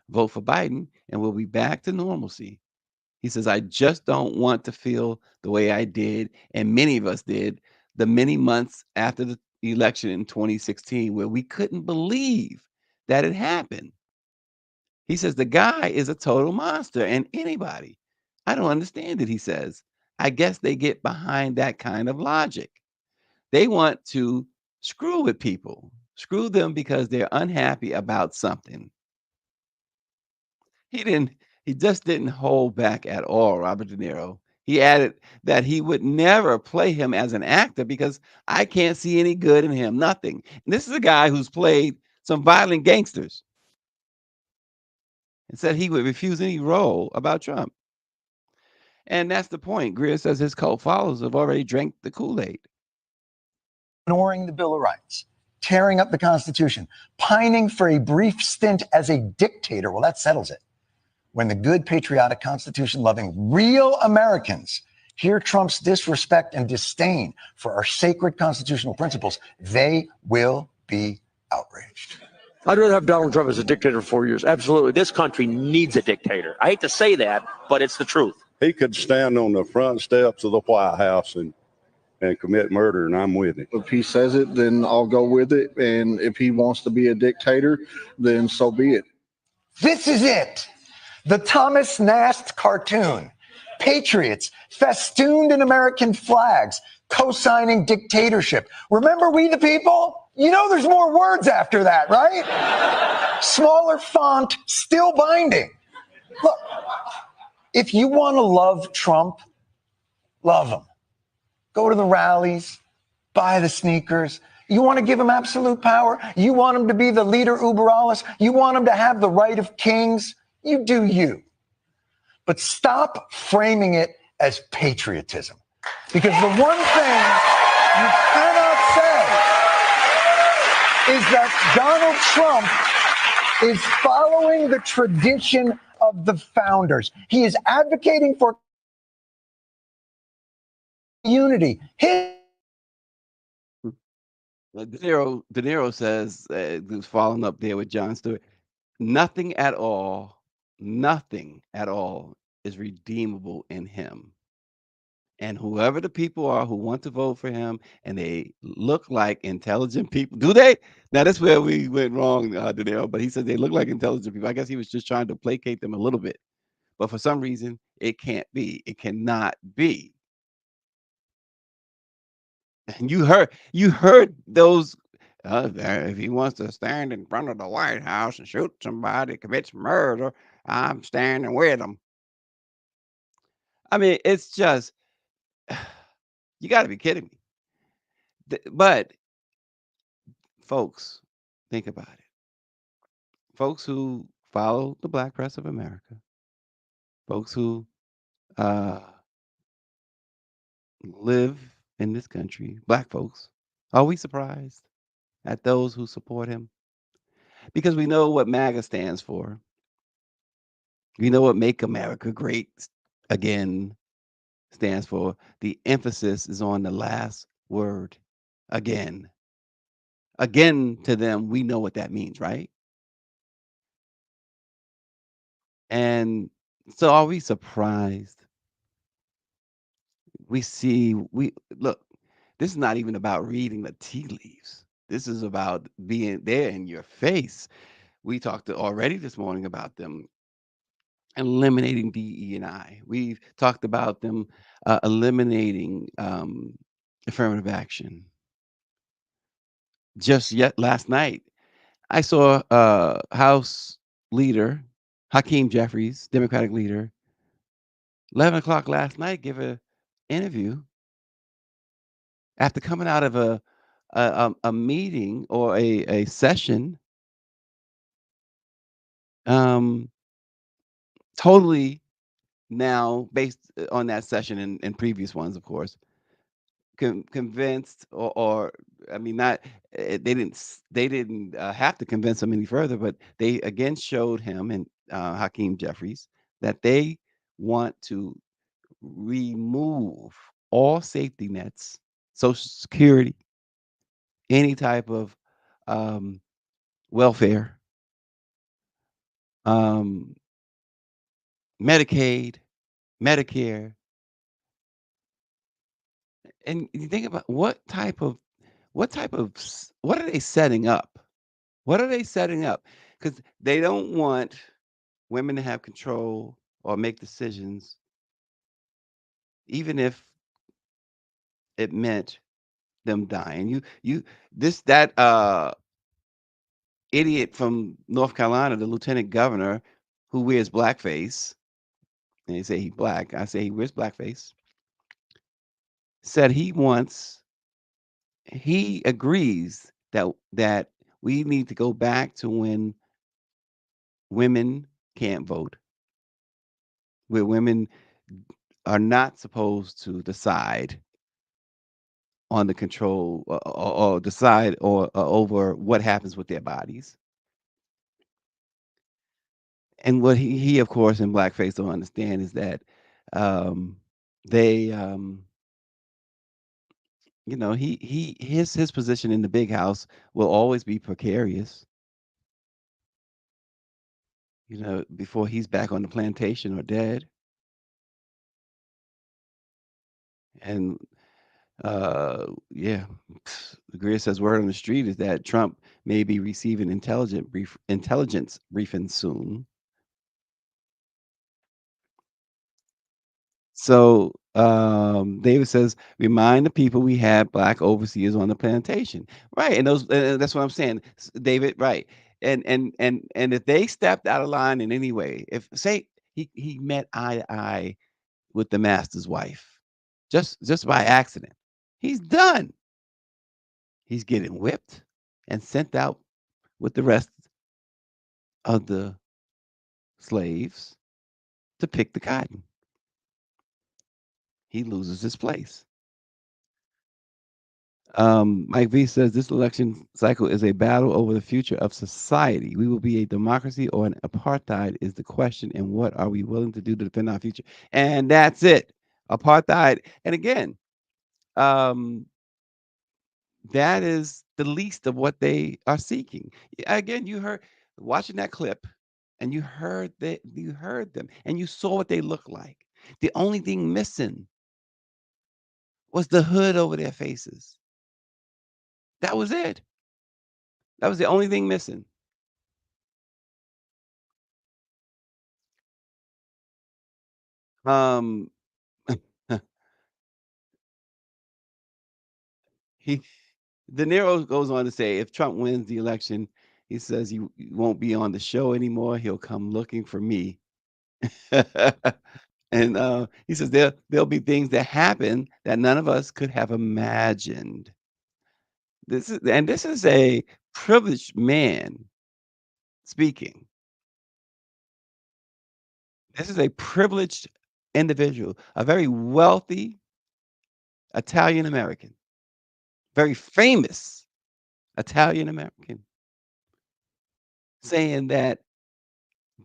Vote for Biden and we'll be back to normalcy. He says, I just don't want to feel the way I did, and many of us did, the many months after the election in 2016, where we couldn't believe that it happened. He says, the guy is a total monster, and anybody, I don't understand it, he says. I guess they get behind that kind of logic. They want to screw with people, screw them because they're unhappy about something. He just didn't hold back at all, Robert De Niro. He added that he would never play him as an actor because I can't see any good in him, nothing. And this is a guy who's played some violent gangsters, and said he would refuse any role about Trump. And that's the point. Greer says his cult followers have already drank the Kool-Aid. Ignoring the Bill of Rights, tearing up the Constitution, pining for a brief stint as a dictator. Well, that settles it. When the good, patriotic, Constitution-loving, real Americans hear Trump's disrespect and disdain for our sacred constitutional principles, they will be outraged. I'd rather have Donald Trump as a dictator for 4 years. Absolutely. This country needs a dictator. I hate to say that, but it's the truth. He could stand on the front steps of the White House and and commit murder, and I'm with him. If he says it, then I'll go with it. And if he wants to be a dictator, then so be it. This is it. The Thomas Nast cartoon. Patriots festooned in American flags, co-signing dictatorship. Remember We the People? You know there's more words after that, right? Smaller font, still binding. Look, if you want to love Trump, love him. Go to the rallies, buy the sneakers. You want to give him absolute power? You want him to be the leader uber alles? You want him to have the right of kings? You do you. But stop framing it as patriotism. Because the one thing you cannot say is that Donald Trump is following the tradition of the founders. He is advocating for unity. De Niro says, who's following up there with Jon Stewart, nothing at all is redeemable in him. And whoever the people are who want to vote for him and they look like intelligent people, do they? Now, that's where we went wrong, De Niro, but he said they look like intelligent people. I guess he was just trying to placate them a little bit. But for some reason, it can't be. It cannot be. And you heard those. If he wants to stand in front of the White House and shoot somebody, commits murder, I'm standing with him. I mean, it's just, you got to be kidding me. But folks, think about it. Folks who follow the Black press of America, folks who live in this country, Black folks, are we surprised at those who support him? Because we know what MAGA stands for. We know what Make America Great Again stands for. The emphasis is on the last word, again. Again, to them, we know what that means, right? And so are we surprised? We look, this is not even about reading the tea leaves. This is about being there in your face. We talked already this morning about them eliminating DE&I. We've talked about them eliminating affirmative action. Just last night, I saw House leader Hakeem Jeffries, Democratic leader, 11 o'clock last night, give an interview after coming out of a meeting or a session, totally now based on that session and previous ones, of course, convinced or I mean, not they didn't have to convince him any further, but they again showed him and Hakeem Jeffries that they want to remove all safety nets, Social Security, any type of welfare, Medicaid, Medicare, and you think about what are they setting up? What are they setting up? Because they don't want women to have control or make decisions, even if it meant them dying. That idiot from North Carolina, the lieutenant governor, who wears blackface, and they say he's black. I say he wears blackface. Said he agrees that we need to go back to when women can't vote, where women are not supposed to decide on the control or decide or over what happens with their bodies. And what he of course in blackface don't understand is that they his position in the big house will always be precarious, before he's back on the plantation or dead. And Yeah. Greer says word on the street is that Trump may be receiving intelligence briefing soon. So David says, remind the people we had black overseers on the plantation, right? And that's what I'm saying, David, right? And if they stepped out of line in any way, if say he met eye to eye with the master's wife, just by accident, he's done. He's getting whipped and sent out with the rest of the slaves to pick the cotton. He loses his place. Mike V says this election cycle is a battle over the future of society. We will be a democracy or an apartheid is the question, and what are we willing to do to defend our future? And that's it. Apartheid. And again, that is the least of what they are seeking. Again, you heard watching that clip, and you heard them, and you saw what they look like. The only thing missing was the hood over their faces. That was it. That was the only thing missing. Um, he De Niro goes on to say, if Trump wins the election, he says he won't be on the show anymore. He'll come looking for me. And he says there'll be things that happen that none of us could have imagined. This is a privileged man speaking. This is a privileged individual, a very wealthy Italian American, very famous Italian American, saying that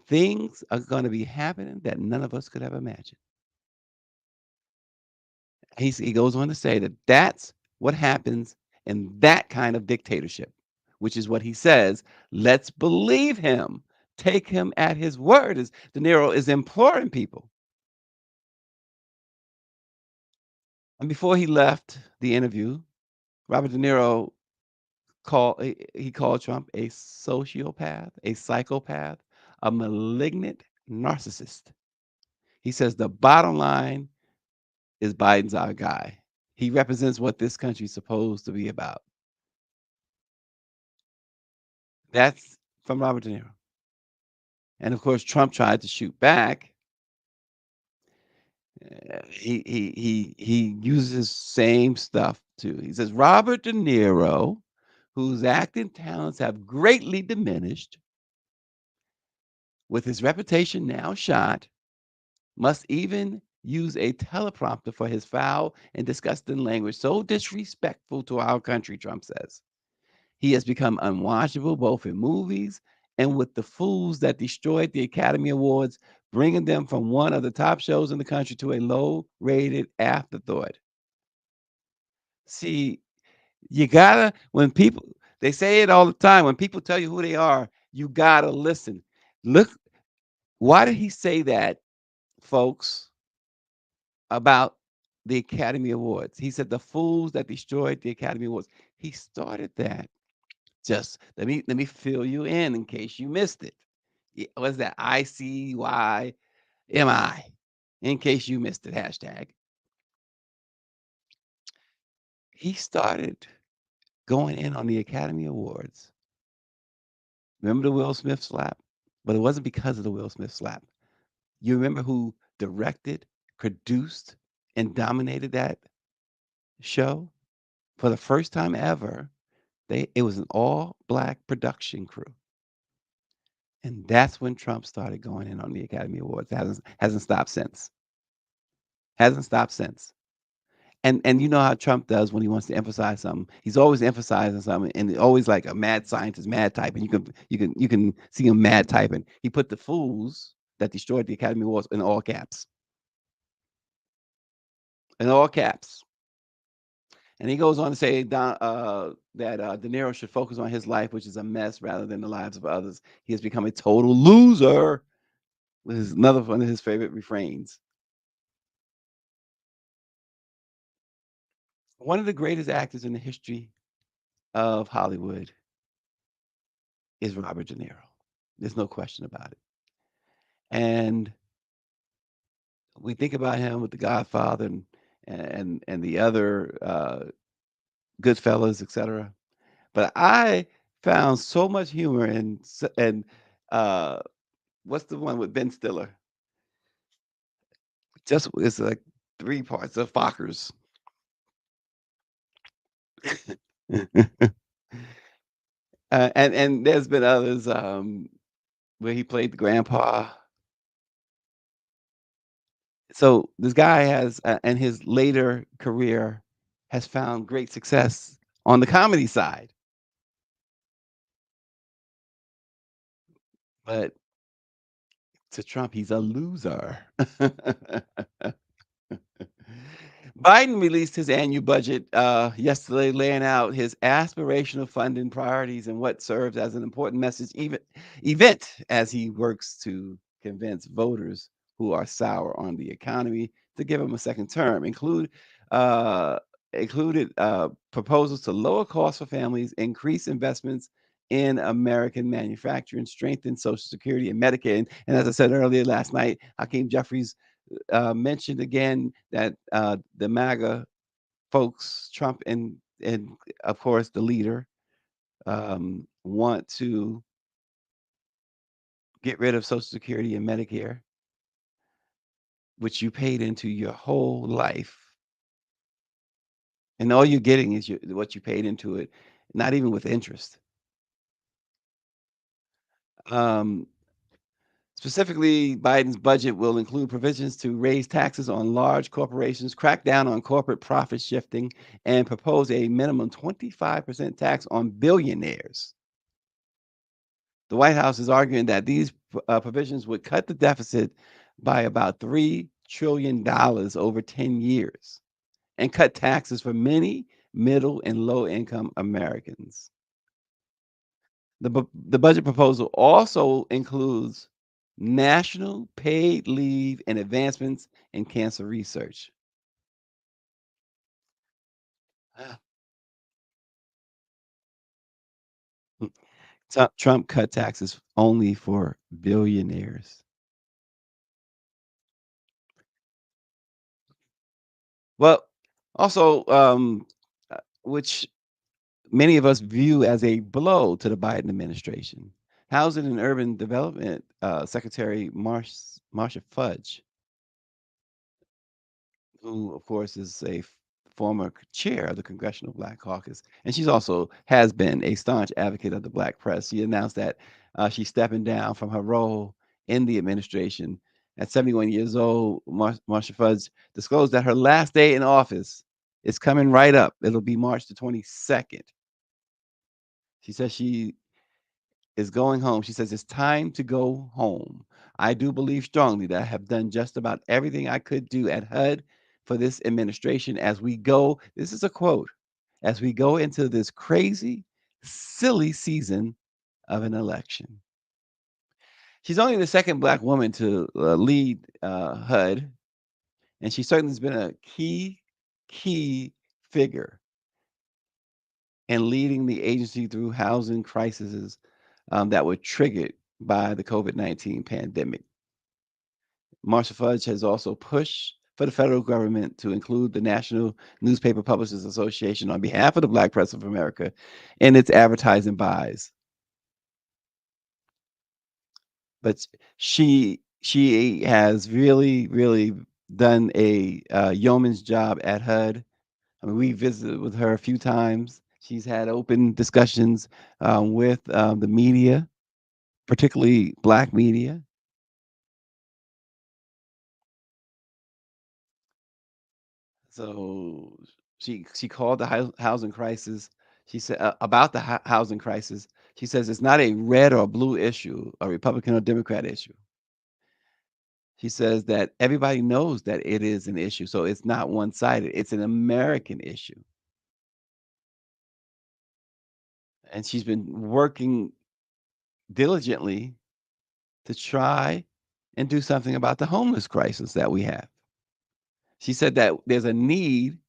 things are going to be happening that none of us could have imagined. He goes on to say that that's what happens in that kind of dictatorship, which is what he says. Let's believe him. Take him at his word, as De Niro is imploring people. And before he left the interview, Robert De Niro called Trump a sociopath, a psychopath, a malignant narcissist. He says the bottom line is Biden's our guy. He represents what this country's supposed to be about. That's from Robert De Niro. And of course, Trump tried to shoot back. He uses same stuff too. He says Robert De Niro, whose acting talents have greatly diminished, with his reputation now shot, must even use a teleprompter for his foul and disgusting language, so disrespectful to our country, Trump says. He has become unwatchable both in movies and with the fools that destroyed the Academy Awards, bringing them from one of the top shows in the country to a low-rated afterthought. See, you gotta, when people, they say it all the time, when people tell you who they are, you gotta listen. Look, why did he say that, folks, about the Academy Awards? He said the fools that destroyed the Academy Awards. He started that. Just let me fill you in case you missed it. Was that ICYMI? In case you missed it, hashtag. He started going in on the Academy Awards. Remember the Will Smith slap? But it wasn't because of the Will Smith slap. You remember who directed, produced, and dominated that show? For the first time ever, it was an all-black production crew. And that's when Trump started going in on the Academy Awards. Hasn't stopped since. Hasn't stopped since. And you know how Trump does when he wants to emphasize something. He's always emphasizing something, and always like a mad scientist, mad typing. You can see him mad typing. He put the fools that destroyed the Academy Awards in all caps. In all caps. And he goes on to say that De Niro should focus on his life, which is a mess, rather than the lives of others. He has become a total loser. This is another one of his favorite refrains. One of the greatest actors in the history of Hollywood is Robert De Niro. There's no question about it. And we think about him with The Godfather and the other Goodfellas, etc. But I found so much humor in what's the one with Ben Stiller? Just it's like 3 parts of Fockers. And there's been others where he played the grandpa. So this guy has, in his later career, has found great success on the comedy side. But to Trump, he's a loser. Biden released his annual budget yesterday, laying out his aspirational funding priorities and what serves as an important message event as he works to convince voters who are sour on the economy to give him a second term. Uh, included proposals to lower costs for families, increase investments in American manufacturing, strengthen Social Security and Medicaid. And as I said earlier last night, Hakeem Jeffries mentioned again that the MAGA folks, Trump and of course the leader, want to get rid of Social Security and Medicare, which you paid into your whole life, and all you're getting is what you paid into it, not even with interest. Um, Specifically, Biden's budget will include provisions to raise taxes on large corporations, crack down on corporate profit shifting, and propose a minimum 25% tax on billionaires. The White House is arguing that these provisions would cut the deficit by about $3 trillion over 10 years and cut taxes for many middle and low income Americans. The budget proposal also includes national paid leave and advancements in cancer research. Ah, Trump cut taxes only for billionaires. Well, also, which many of us view as a blow to the Biden administration. Housing and Urban Development Secretary Marsha Fudge, who of course is a former chair of the Congressional Black Caucus, and she's also has been a staunch advocate of the Black press. She announced that she's stepping down from her role in the administration. At 71 years old, Marsha Fudge disclosed that her last day in office is coming right up. It'll be March the 22nd. She says she is going home. She says, it's time to go home. I do believe strongly that I have done just about everything I could do at HUD for this administration as we go. This is a quote, as we go into this crazy, silly season of an election. She's only the second Black woman to lead HUD, and she certainly has been a key figure in leading the agency through housing crises that were triggered by the COVID-19 pandemic. Marsha Fudge has also pushed for the federal government to include the National Newspaper Publishers Association on behalf of the Black press of America in its advertising buys. But she has really done a yeoman's job at HUD. I mean, we visited with her a few times. She's had open discussions with the media, particularly Black media. So she called the housing crisis. She said about the housing crisis. She says it's not a red or blue issue, a Republican or Democrat issue. She says that everybody knows that it is an issue, so it's not one-sided. It's an American issue, and she's been working diligently to try and do something about the homeless crisis that we have. She said that there's a need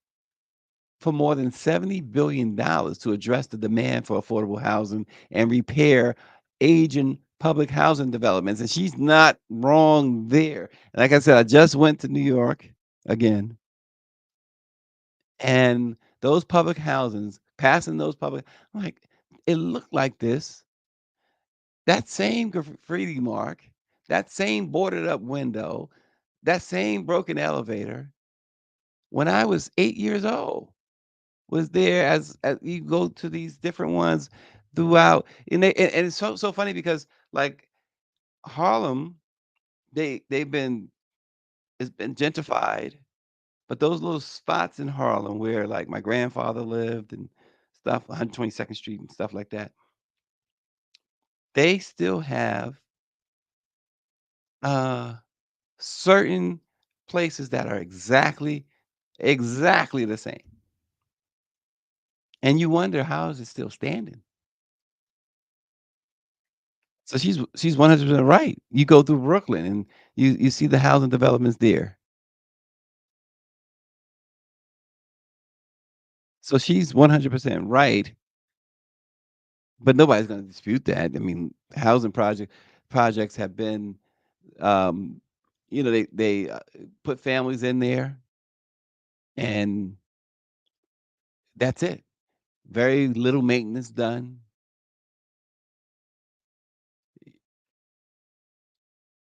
for more than $70 billion to address the demand for affordable housing and repair aging public housing developments. And she's not wrong there. Like I said, I just went to New York again, and those public housings, passing those public, I'm like, it looked like this. That same graffiti mark, that same boarded up window, that same broken elevator, when I was 8 years old, was there as you go to these different ones throughout. And it's so funny because, like, Harlem, they've been it's been gentrified, but those little spots in Harlem where, like, my grandfather lived and stuff, 122nd Street and stuff like that, they still have, uh certain places that are exactly the same. And you wonder, how is it still standing? So she's 100% right. You go through Brooklyn and you see the housing developments there. So she's 100% right, but nobody's going to dispute that. I mean, housing projects have been, um, they put families in there, and that's it. Very little maintenance done.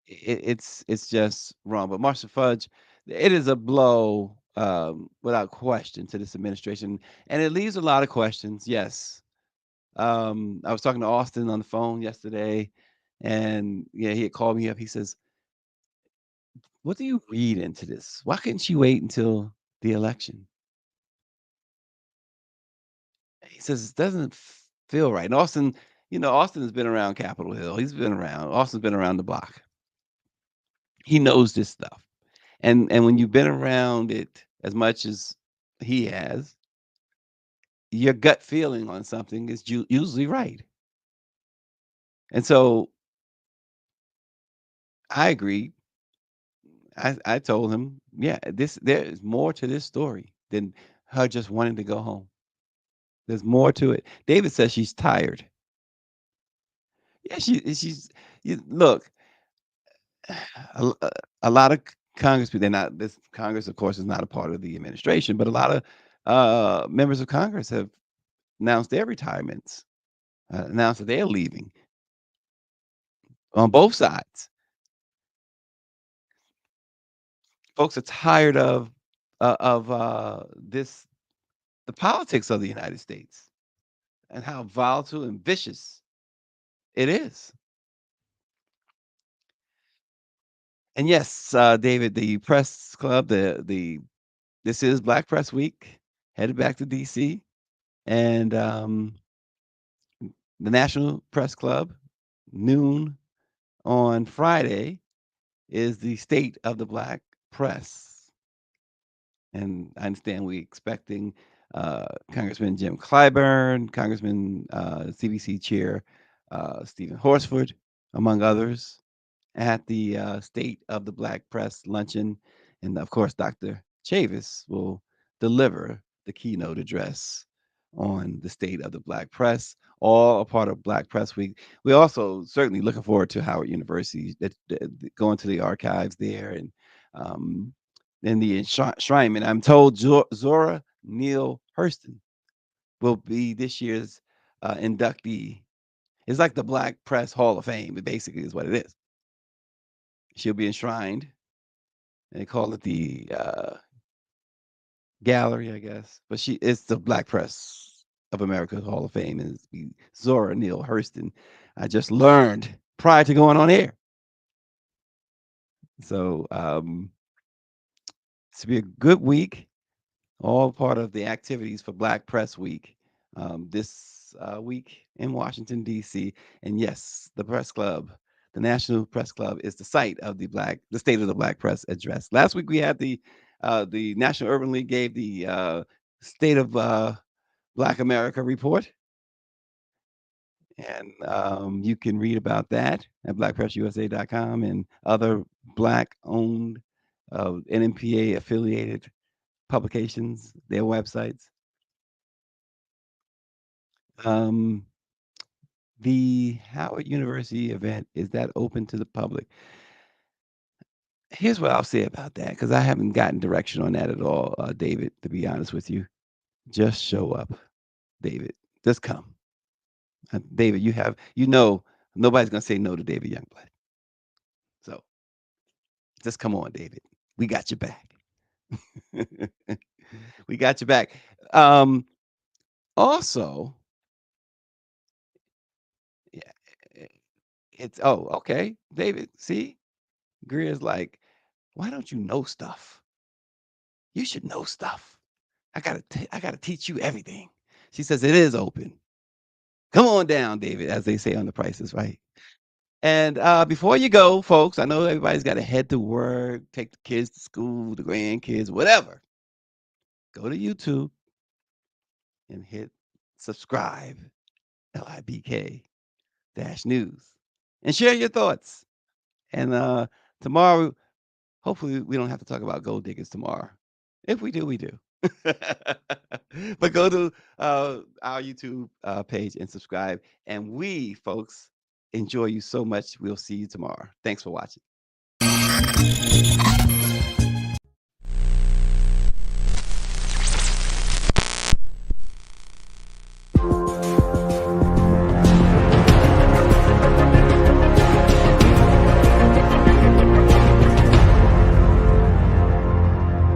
It's just wrong. But Marshall Fudge, it is a blow, without question, to this administration, and it leaves a lot of questions. Yes, I was talking to Austin on the phone yesterday, and yeah, he had called me up. He says, "What do you read into this? Why couldn't she wait until the election?" He says it doesn't feel right. And Austin, Austin has been around Capitol Hill. He's been around. Austin's been around the block. He knows this stuff. And when you've been around it as much as he has, your gut feeling on something is usually right. And so I agree. I told him, yeah, there is more to this story than her just wanting to go home. There's more to it. David says she's tired. Yeah, she's look, a, a a lot of congressmen, they're not, this Congress, of course, is not a part of the administration, but a lot of members of Congress have announced their retirements, announced that they're leaving on both sides. Folks are tired of this, the politics of the United States, and how volatile and vicious it is. And yes, David, the press club, the this is Black Press Week, headed back to DC, and the National Press Club, noon on Friday, is the state of the Black press. And I understand we're expecting Congressman Jim Clyburn, Congressman CBC Chair Stephen Horsford, among others, at the State of the Black Press luncheon. And of course, Dr. Chavis will deliver the keynote address on the state of the Black press, all a part of Black Press Week. We're also certainly looking forward to Howard University, going to the archives there, and um, the enshrinement. I'm told Zora Neale Hurston will be this year's inductee. It's like the Black Press Hall of Fame. It basically is what it is. She'll be enshrined. They call it the gallery, I guess, but it's the Black Press of America Hall of Fame, and it's Zora Neale Hurston. I just learned prior to going on air. So it's to be a good week, all part of the activities for Black Press Week this week in Washington, D.C. And yes, the press club, the National Press Club, is the site of the State of the Black Press address. Last week we had the National Urban League gave the State of Black America report. And you can read about that at blackpressusa.com and other Black-owned NMPA affiliated publications, their websites. The Howard University event, is that open to the public? Here's what I'll say about that, because I haven't gotten direction on that at all, David, to be honest with you. Just show up, David. Just come. David, nobody's going to say no to David Youngblood. So just come on, David. We got your back. We got your back. Also, yeah, okay, David. See, Greer's like, why don't you know stuff? You should know stuff. I gotta teach you everything. She says it is open. Come on down, David, as they say on The Price is Right. And before you go, folks, I know everybody's got to head to work, take the kids to school, the grandkids, whatever. Go to YouTube and hit subscribe, LIBK-news, and share your thoughts. And tomorrow, hopefully, we don't have to talk about gold diggers tomorrow. If we do, we do. But go to our YouTube page and subscribe. And we, folks, enjoy you so much. We'll see you tomorrow. Thanks for watching.